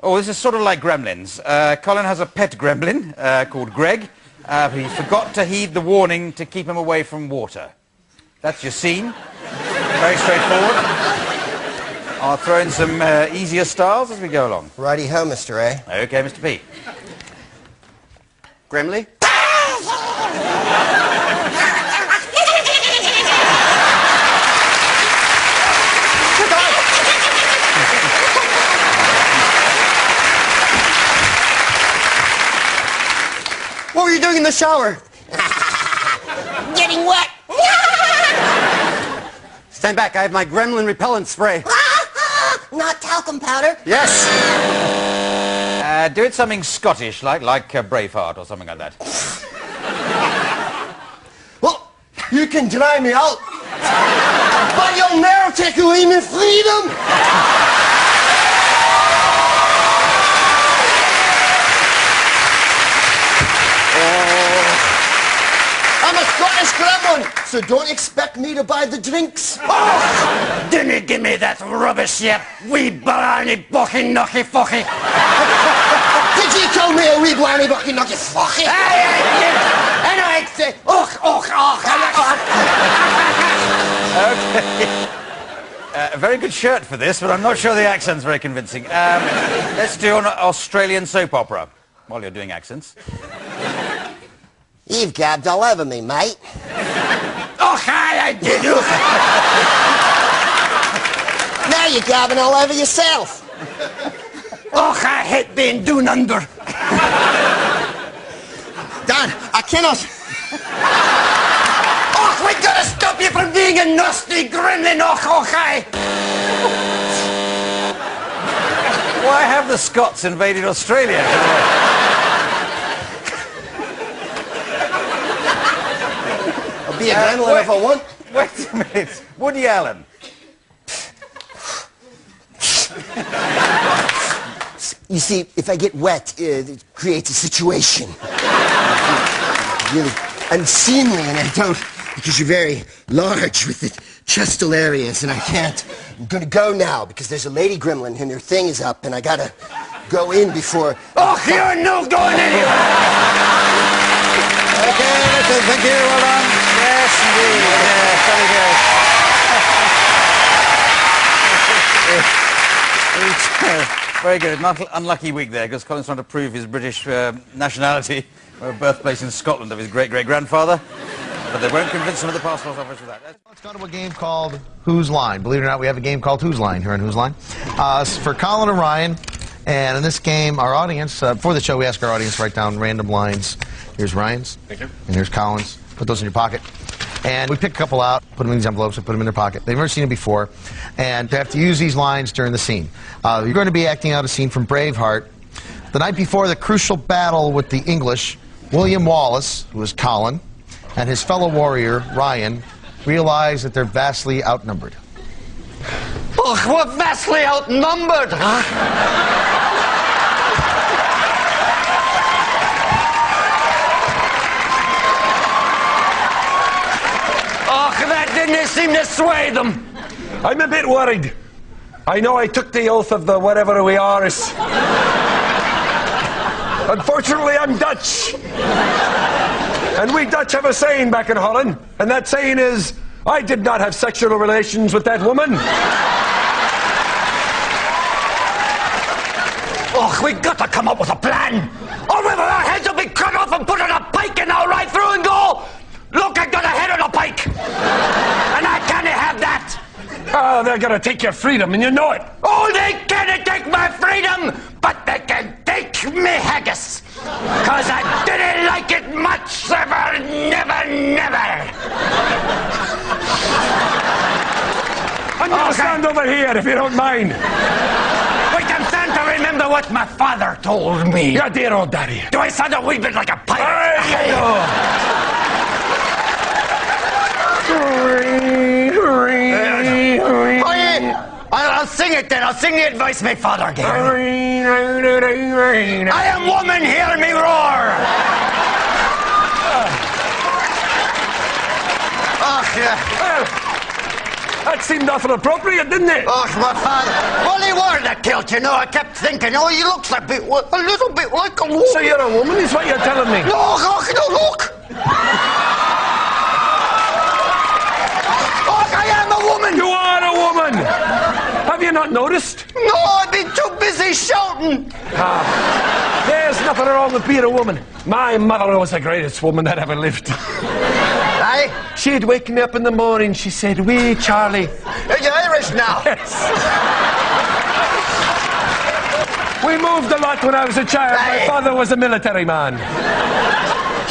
Oh, this is sort of like gremlins. Colin has a pet gremlin called Greg. He forgot to heed the warning to keep him away from water. That's your scene. Very straightforward. I'll throw in some easier styles as we go along. Righty-ho, Mr. A. Okay, Mr. P. Grimly? What were you doing in the shower? Getting wet. Stand back, I have my gremlin repellent spray. Not talcum powder. Yes. Do it something Scottish, like Braveheart or something like that. Well, you can deny me out, but you'll never take away my freedom. I'm a Scottish gremlin, so don't expect me to buy the drinks. Oh, dinna give me that rubbish, you wee blarney bucky knocky fucky. Did you call me a wee blarney bucky knocky fucky? And I'd say, och. Okay. A very good shirt for this, but I'm not sure the accent's very convincing. Let's do an Australian soap opera while you're doing accents. You've gabbed all over me, mate. Och, I did. Now you're gabbing all over yourself. Och, I hate being down under. Dad, I cannot. Och, we gotta stop you from being a nasty gremlin, och, I. Why have the Scots invaded Australia? I'll be a gremlin if I want. Wait a minute. Woody Allen. You see, if I get wet, it creates a situation. Really unseemly, and I don't, because you're very large with the chestal areas, and I can't. I'm gonna go now, because there's a lady gremlin, and her thing is up, and I gotta go in before... Oh, you're no going anywhere! Okay, listen, thank you, well done. Yes, indeed. Very good. Very good. Not unlucky week there, because Colin's trying to prove his British nationality, or birthplace in Scotland of his great-great-grandfather. But they won't convince him of the passport office with that. Let's go to a game called Whose Line. Believe it or not, we have a game called Whose Line here on Whose Line. For Colin and Ryan. And in this game, our audience, before the show, we ask our audience to write down random lines. Here's Ryan's. Thank you. And here's Colin's. Put those in your pocket. And we pick a couple out, put them in these envelopes, and put them in their pocket. They've never seen them before. And they have to use these lines during the scene. You're going to be acting out a scene from Braveheart. The night before the crucial battle with the English, William Wallace, who is Colin, and his fellow warrior, Ryan, realize that they're vastly outnumbered. Oh, we're vastly outnumbered, huh? Oh, that didn't seem to sway them. I'm a bit worried. I know I took the oath of the whatever we are. Unfortunately, I'm Dutch. And we Dutch have a saying back in Holland, and that saying is, I did not have sexual relations with that woman. Oh, we got to come up with a plan. Or whether our heads will be cut off and put on a pike and I'll ride through and go, look, I got a head on a pike. And I can't have that. Oh, they're gonna take your freedom, and you know it. Oh, they can't take my freedom, but they can take me haggis. Cause I didn't like it much, ever, never. I'm gonna stand over here, if you don't mind. Wait, I'm starting to remember what my father told me. Your dear old daddy. Do I sound a wee bit like a pirate? I'll sing it then. I'll sing the advice my father gave me. I am woman, hear me roar. That seemed awful appropriate, didn't it? Oh, my father. Well, he wore the kilt, you know. I kept thinking, oh, he looks a little bit like a woman. So you're a woman, is what you're telling me? No, look. Look, I am a woman. You are a woman. Have you not noticed? No, I've been too busy shouting. There's nothing wrong with being a woman. My mother was the greatest woman that ever lived. Aye? She'd wake me up in the morning. She said, "Wee Charlie." Are you Irish now? Yes. We moved a lot when I was a child. My Aye. father was a military man.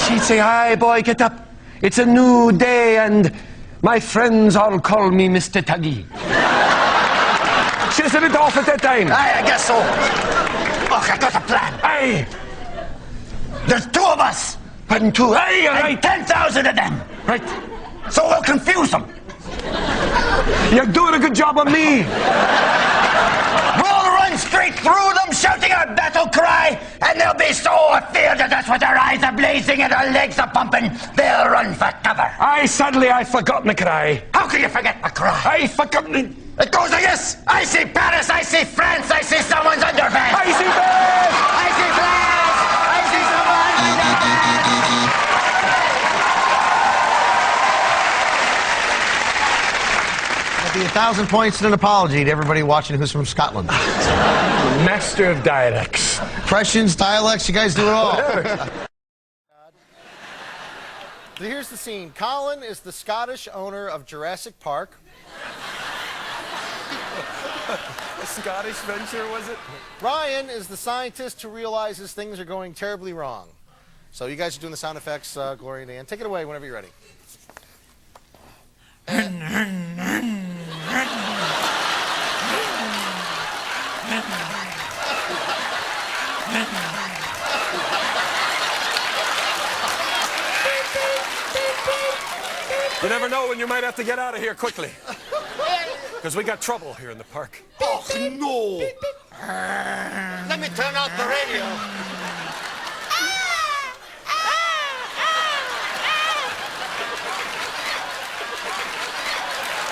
She'd say, "Aye, boy, get up. It's a new day, and my friends all call me Mr. Tuggy." She's a bit off at that time. Aye, I guess so. Look, I got a plan. Aye. There's 2 of us. And two. Aye, you're And right. 10,000 of them. Right. So we'll confuse them. You're doing a good job on me. We'll run straight through them, shouting our battle cry, and they'll be so afeard that that's what their eyes are blazing and their legs are pumping, they'll run for cover. Aye, suddenly I've forgotten the cry. How can you forget the cry? I've forgotten it. It goes like this. I see Paris, I see France, I see someone's underpants. I see that. I see France, I see someone's underpants. That'd be 1,000 points and an apology to everybody watching who's from Scotland. Master of dialects. Impressions, dialects, you guys do it all. So here's the scene. Colin is the Scottish owner of Jurassic Park. A Scottish venture, was it? Ryan is the scientist who realizes things are going terribly wrong. So you guys are doing the sound effects, Gloria and Dan. Take it away whenever you're ready. You never know when you might have to get out of here quickly. Because we got trouble here in the park. Oh, no. Let me turn out the radio.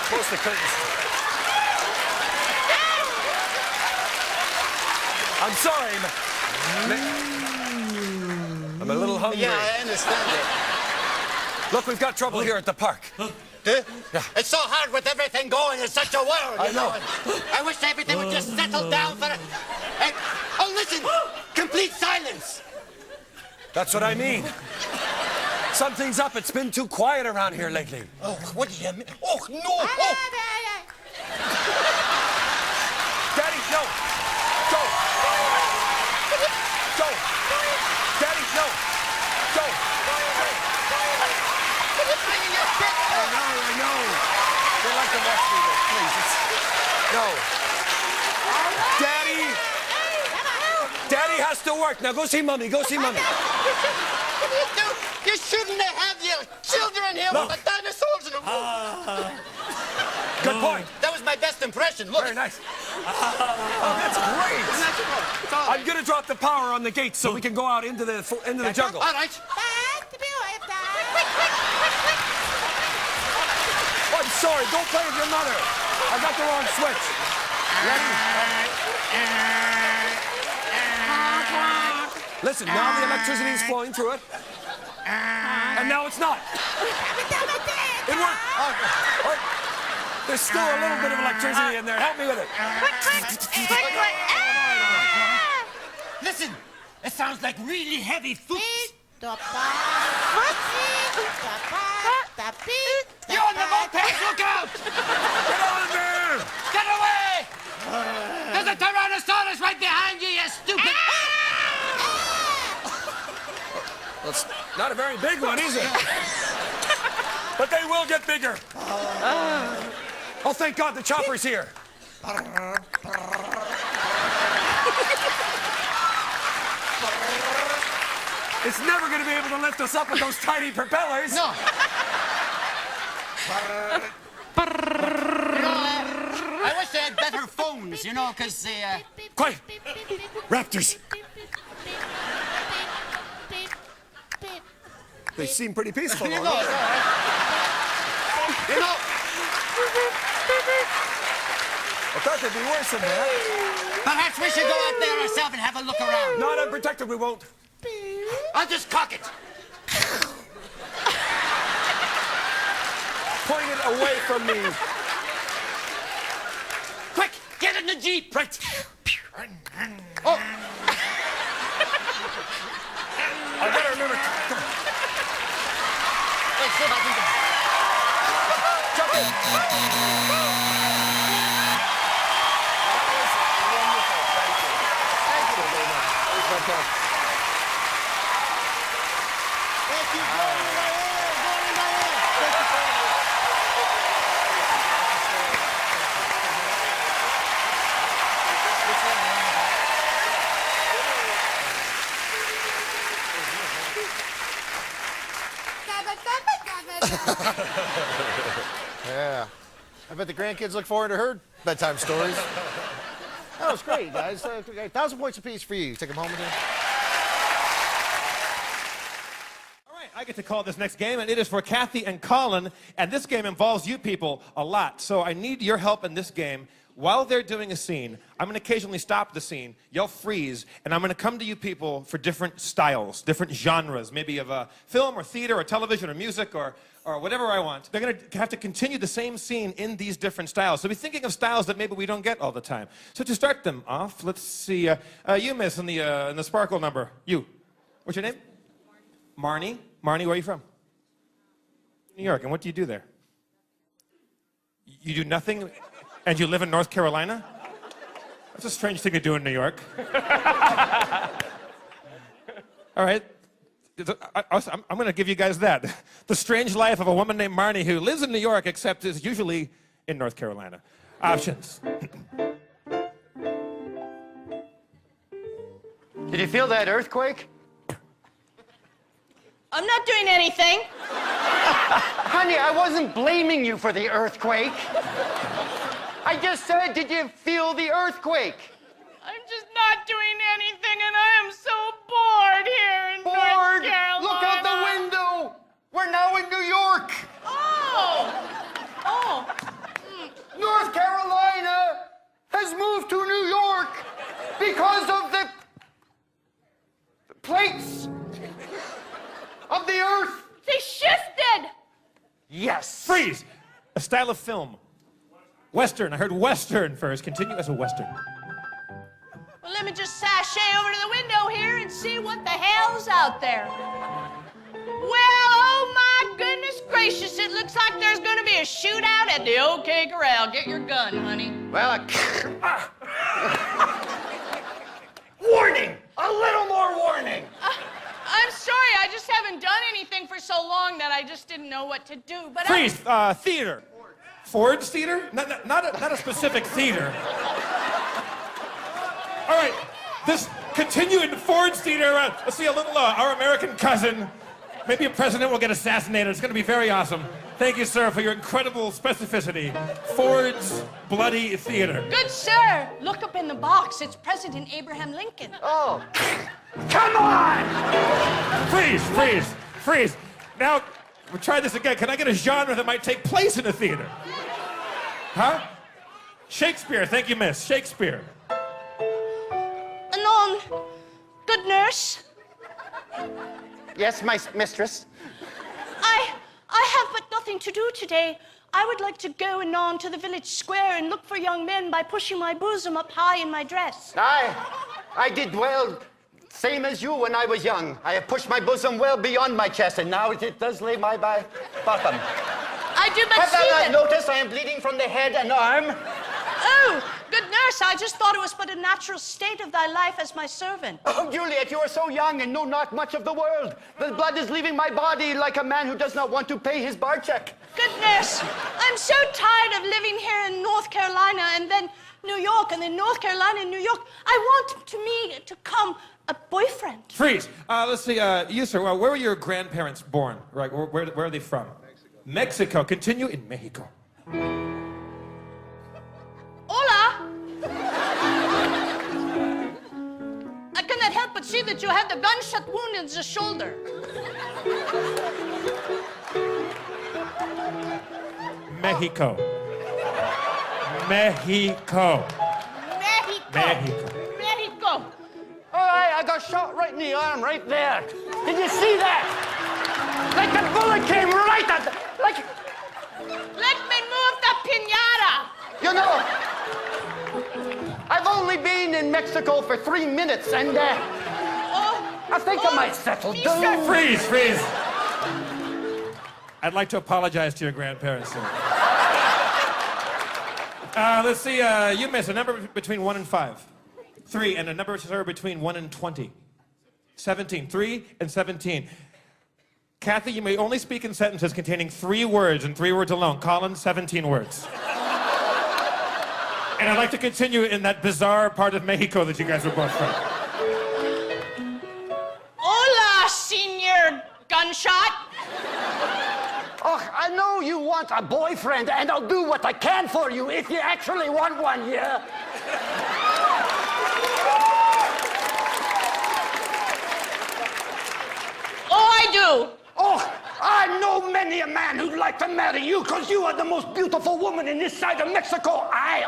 Close the curtains. I'm sorry. I'm a little hungry. Yeah, I understand it. Look, we've got trouble here at the park. Yeah. It's so hard with everything going in such a world. I know. I wish everything would just settle down for a... Hey, oh, listen! Complete silence! That's what I mean. Something's up. It's been too quiet around here lately. Oh, what do you mean? Oh, no! Oh. Daddy, no! Go! Go! Daddy, no! Go! I know. They like to watch me, though. Please, no. Daddy has to work. Now go see Mommy. Go see Mommy. You shouldn't have had your children here with the dinosaurs in the room. Good point. That was my best impression. Look. Very nice. Oh, that's great. I'm going to drop the power on the gate so we can go out into the jungle. All right. Oh, I'm sorry. Don't play with your mother. I got the wrong switch. Ready? Listen, now the electricity is flowing through it. And now it's not. It worked. Oh, there's still a little bit of electricity in there. Help me with it. Listen. It sounds like really heavy foot. You're on the moped. Look out! Get on there! Get away! There's a Tyrannosaurus right behind you, you stupid... Well, it's not a very big one, is it? But they will get bigger. Oh, thank God the chopper's here. It's never going to be able to lift us up with those tiny propellers. No. I wish they had better phones, you know, because they... Quiet. Raptors. They seem pretty peaceful. You though, know, don't they? you know... I thought they'd be worse than that. Perhaps we should go out there ourselves and have a look around. Not unprotected, we won't. I'll just cock it. Point it away from me. Quick, get in the Jeep. Right. Oh. I gotta remember. Let's see if I can get it. Jump in. Thank you very much. That was fantastic. Thank you, Colin and Diane. Colin and Diane. Thank you, Colin. Yeah. I bet the grandkids look forward to her bedtime stories. That was great, guys. 1,000 points apiece for you. Take them home with you. All right, I get to call this next game, and it is for Kathy and Colin, and this game involves you people a lot, so I need your help in this game. While they're doing a scene, I'm going to occasionally stop the scene, yell freeze, and I'm going to come to you people for different styles, different genres, maybe of a film or theater or television or music or whatever I want. They're going to have to continue the same scene in these different styles. So be thinking of styles that maybe we don't get all the time. So to start them off, let's see, you, miss, in the sparkle number. You. What's your name? Marnie. Marnie, where are you from? New York. And what do you do there? You do nothing? And you live in North Carolina? That's a strange thing to do in New York. All right. I'm going to give you guys that. The strange life of a woman named Marnie who lives in New York except is usually in North Carolina. Options. Did you feel that earthquake? I'm not doing anything. Honey, I wasn't blaming you for the earthquake. I just said, did you feel the earthquake? I'm just not doing anything, and I am so bored here in North Bored? Carolina. Look out the window. We're now in New York. Oh. North Carolina has moved to New York because of the plates of the earth. They shifted. Yes. Freeze! A style of film. Western. I heard Western first. Continue as a Western. Well, let me just sashay over to the window here and see what the hell's out there. Well, oh my goodness gracious, it looks like there's gonna be a shootout at the OK Corral. Get your gun, honey. Well, warning! A little more warning! I'm sorry, I just haven't done anything for so long that I just didn't know what to do. But Freeze! Theater. Ford's Theater? Not a specific theater. All right, this continue in Ford's Theater. Let's see a little, Our American Cousin. Maybe a president will get assassinated. It's going to be very awesome. Thank you, sir, for your incredible specificity. Ford's Bloody Theater. Good sir, look up in the box. It's President Abraham Lincoln. Oh. Come on! Freeze. Now, we'll try this again. Can I get a genre that might take place in a theater? Huh? Shakespeare. Thank you, miss. Shakespeare. Anon, good nurse. Yes, my mistress. I have but nothing to do today. I would like to go anon to the village square and look for young men by pushing my bosom up high in my dress. I did well, same as you when I was young. I have pushed my bosom well beyond my chest, and now it does lay my bottom. I do but Have see thou that. not noticed I am bleeding from the head and arm? Oh, good nurse, I just thought it was but a natural state of thy life as my servant. Oh, Juliet, you are so young and know not much of the world. The blood is leaving my body like a man who does not want to pay his bar check. Good nurse, I'm so tired of living here in North Carolina and then New York and then North Carolina and New York. I want to come a boyfriend. Freeze. Let's see. You, sir, where were your grandparents born? Right, where are they from? Mexico. Continue in Mexico. Hola. I cannot help but see that you have the gunshot wound in the shoulder. Mexico. Mexico. Mexico. Mexico. All right, I got shot right in the arm, right there. Did you see that? Like the bullet came right at the... Like... Let me move the pinata. You know, I've only been in Mexico for 3 minutes, and I think I might settle down. Freeze. I'd like to apologize to your grandparents, sir. Let's see, you miss a number between 1 and 5. 3, and a number, sir, between 1 and 20. 17. 3 and 17. Kathy, you may only speak in sentences containing 3 words, and 3 words alone. Colin, 17 words. And I'd like to continue in that bizarre part of Mexico that you guys were both from. Hola, Senor Gunshot. Oh, I know you want a boyfriend, and I'll do what I can for you if you actually want one, yeah? Oh, I do. Oh, I know many a man who'd like to marry you because you are the most beautiful woman in this side of Mexico. I.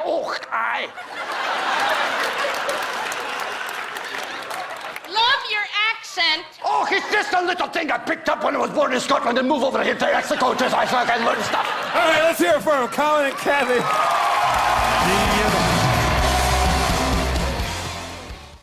Love your accent. Oh, it's just a little thing I picked up when I was born in Scotland and moved over here to Mexico just I learned stuff. All right, let's hear it for him. Colin and Kathy.